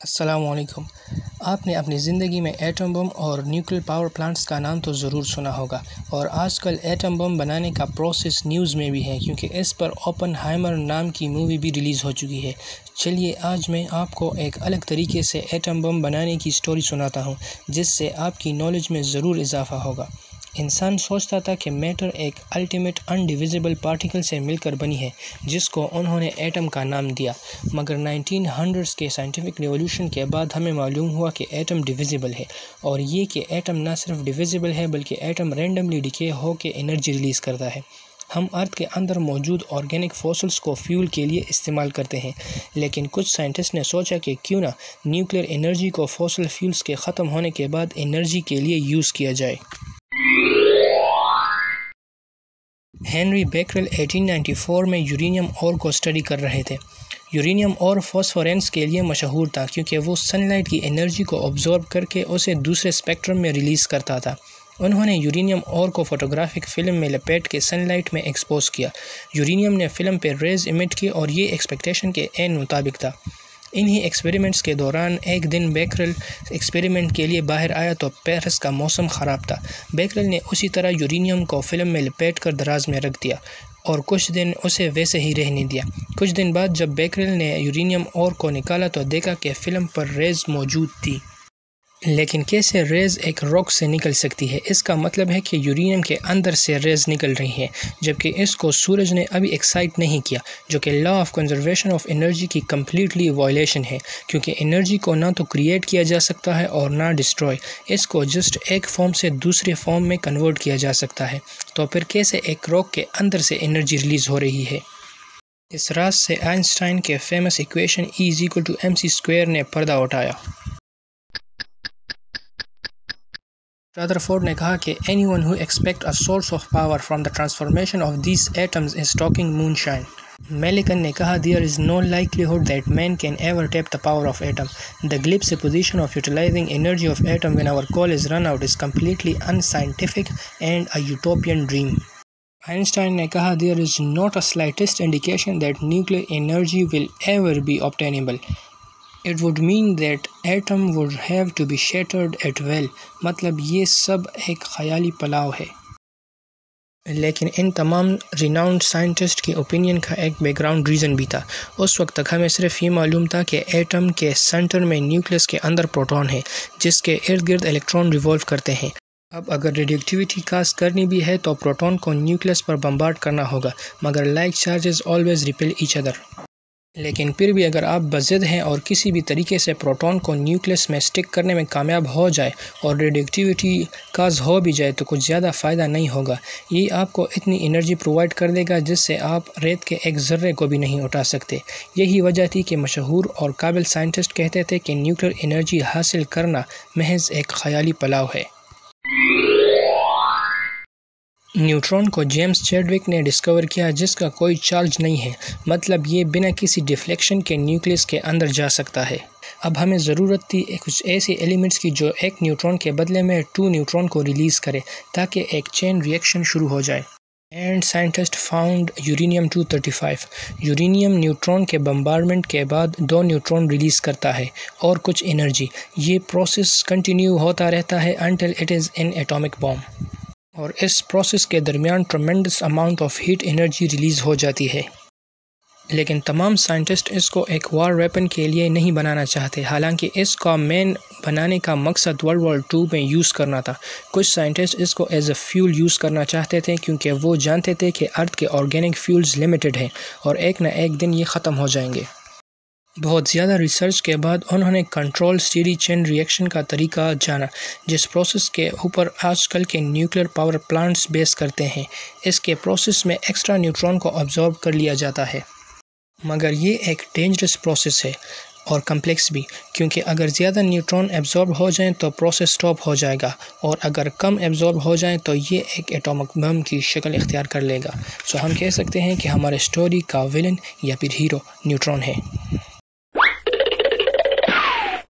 السلام علیکم۔ آپ نے اپنی زندگی میں ایٹم بم اور نیوکلیئر پاور پلانٹس کا نام تو ضرور سنا ہوگا، اور آج کل ایٹم بم بنانے کا پروسیس نیوز میں بھی ہے کیونکہ اس پر اوپن ہائمر نام کی مووی بھی ریلیز ہو چکی ہے۔ چلیے آج میں آپ کو ایک الگ طریقے سے ایٹم بم بنانے کی سٹوری سناتا ہوں جس سے آپ کی نالج میں ضرور اضافہ ہوگا۔ انسان سوچتا تھا کہ میٹر ایک الٹیمیٹ انڈیویزیبل پارٹیکل سے مل کر بنی ہے جس کو انہوں نے ایٹم کا نام دیا، مگر 1900s کے سائنٹیفک ریولیوشن کے بعد ہمیں معلوم ہوا کہ ایٹم ڈویزیبل ہے، اور یہ کہ ایٹم نہ صرف ڈویزیبل ہے بلکہ ایٹم رینڈملی ڈیکے ہو کے انرجی ریلیز کرتا ہے۔ ہم ارتھ کے اندر موجود آرگینک فوسلز کو فیول کے لیے استعمال کرتے ہیں، لیکن کچھ سائنٹسٹ نے سوچا کہ کیوں نہ نیوکلیئر انرجی کو فوسل فیولز کے ختم ہونے کے بعد انرجی کے لیے یوز کیا جائے۔ ہنری بیکریل 1894 میں یورینیم اور کو اسٹڈی کر رہے تھے۔ یورینیم اور فاسفورینس کے لیے مشہور تھا کیونکہ وہ سن لائٹ کی انرجی کو ابزارب کر کے اسے دوسرے اسپیکٹرم میں ریلیز کرتا تھا۔ انہوں نے یورینیم اور کو فوٹوگرافک فلم میں لپیٹ کے سن لائٹ میں ایکسپوز کیا۔ یورینیم نے فلم پہ ریز ایمٹ کی اور یہ ایکسپیکٹیشن کے عین مطابق تھا۔ انہی ایکسپیریمنٹس کے دوران ایک دن بیکریل ایکسپیریمنٹ کے لیے باہر آیا تو پیرس کا موسم خراب تھا۔ بیکریل نے اسی طرح یورینیم کو فلم میں لپیٹ کر دراز میں رکھ دیا اور کچھ دن اسے ویسے ہی رہنے دیا۔ کچھ دن بعد جب بیکریل نے یورینیم اور کو نکالا تو دیکھا کہ فلم پر ریز موجود تھی۔ لیکن کیسے ریز ایک راک سے نکل سکتی ہے؟ اس کا مطلب ہے کہ یورینیم کے اندر سے ریز نکل رہی ہیں، جبکہ اس کو سورج نے ابھی ایکسائٹ نہیں کیا، جو کہ law of conservation of energy کی کمپلیٹلی وائلیشن ہے، کیونکہ انرجی کو نہ تو کریٹ کیا جا سکتا ہے اور نہ ڈسٹروائے، اس کو جسٹ ایک فارم سے دوسرے فارم میں کنورٹ کیا جا سکتا ہے۔ تو پھر کیسے ایک راک کے اندر سے انرجی ریلیز ہو رہی ہے؟ اس راز سے آئنسٹائن کے فیمس ایکویشن E=mc² نے پردہ اٹھایا۔ رادرفورڈ نے کہا کہ anyone who expects a source of power from the transformation of these atoms is talking moonshine۔ میلیکن نے کہا there is no likelihood that man can ever tap the power of atom۔ The glib supposition of utilizing energy of atom when our coal is run out is completely unscientific and a utopian dream۔ Einstein نے کہا there is not a slightest indication that nuclear energy will ever be obtainable۔ It would mean that atom would have to be shattered at will۔ مطلب یہ سب ایک خیالی پلاؤ ہے۔ لیکن ان تمام renowned scientist کی اوپینین کا ایک بیک گراؤنڈ ریزن بھی تھا۔ اس وقت تک ہمیں صرف یہ معلوم تھا کہ ایٹم کے سینٹر میں نیوکلیس کے اندر پروٹون ہے جس کے ارد گرد الیکٹران ریوالو کرتے ہیں۔ اب اگر ریڈیو ایکٹیویٹی کاز کرنی بھی ہے تو پروٹون کو نیوکلیس پر بمبارڈ کرنا ہوگا، مگر like charges always repel each other. لیکن پھر بھی اگر آپ بضد ہیں اور کسی بھی طریقے سے پروٹون کو نیوکلیس میں سٹک کرنے میں کامیاب ہو جائے اور ریڈیو ایکٹیویٹی کاز ہو بھی جائے تو کچھ زیادہ فائدہ نہیں ہوگا۔ یہ آپ کو اتنی انرجی پرووائڈ کر دے گا جس سے آپ ریت کے ایک ذرے کو بھی نہیں اٹھا سکتے۔ یہی وجہ تھی کہ مشہور اور قابل سائنٹسٹ کہتے تھے کہ نیوکلیئر انرجی حاصل کرنا محض ایک خیالی پلاؤ ہے۔ نیوٹرون کو جیمز چیڈوک نے ڈسکور کیا جس کا کوئی چارج نہیں ہے، مطلب یہ بنا کسی ڈیفلیکشن کے نیوکلیس کے اندر جا سکتا ہے۔ اب ہمیں ضرورت تھی کچھ ایسے ایلیمنٹس کی جو ایک نیوٹرون کے بدلے میں 2 نیوٹرون کو ریلیز کرے تاکہ ایک چین ریئیکشن شروع ہو جائے۔ And scientist found uranium 235۔ Uranium neutron کے بمبارڈمنٹ کے بعد 2 نیوٹرون ریلیز کرتا ہے اور کچھ انرجی۔ یہ پروسیس کنٹینیو ہوتا رہتا ہے until it is in atomic bomb, اور اس پروسیس کے درمیان tremendous amount of heat energy release ہو جاتی ہے۔ لیکن تمام سائنٹسٹ اس کو ایک وار ویپن کے لیے نہیں بنانا چاہتے، حالانکہ اس کا مین بنانے کا مقصد ورلڈ وار 2 میں یوز کرنا تھا۔ کچھ سائنٹسٹ اس کو ایز اے فیول یوز کرنا چاہتے تھے کیونکہ وہ جانتے تھے کہ ارتھ کے آرگینک فیولز لمیٹڈ ہیں اور ایک نہ ایک دن یہ ختم ہو جائیں گے۔ بہت زیادہ ریسرچ کے بعد انہوں نے کنٹرول اسٹیڈی چین ریئیکشن کا طریقہ جانا، جس پروسیس کے اوپر آج کل کے نیوکلیئر پاور پلانٹس بیس کرتے ہیں۔ اس کے پروسیس میں ایکسٹرا نیوٹرون کو ابزارب کر لیا جاتا ہے، مگر یہ ایک ڈینجرس پروسیس ہے اور کمپلیکس بھی، کیونکہ اگر زیادہ نیوٹرون ایبزارب ہو جائیں تو پروسیس سٹاپ ہو جائے گا، اور اگر کم ایبزارب ہو جائیں تو یہ ایک ایٹامک بم کی شکل اختیار کر لے گا۔ سو ہم کہہ سکتے ہیں کہ ہمارے سٹوری کا ویلن یا پھر ہیرو نیوٹرون ہے۔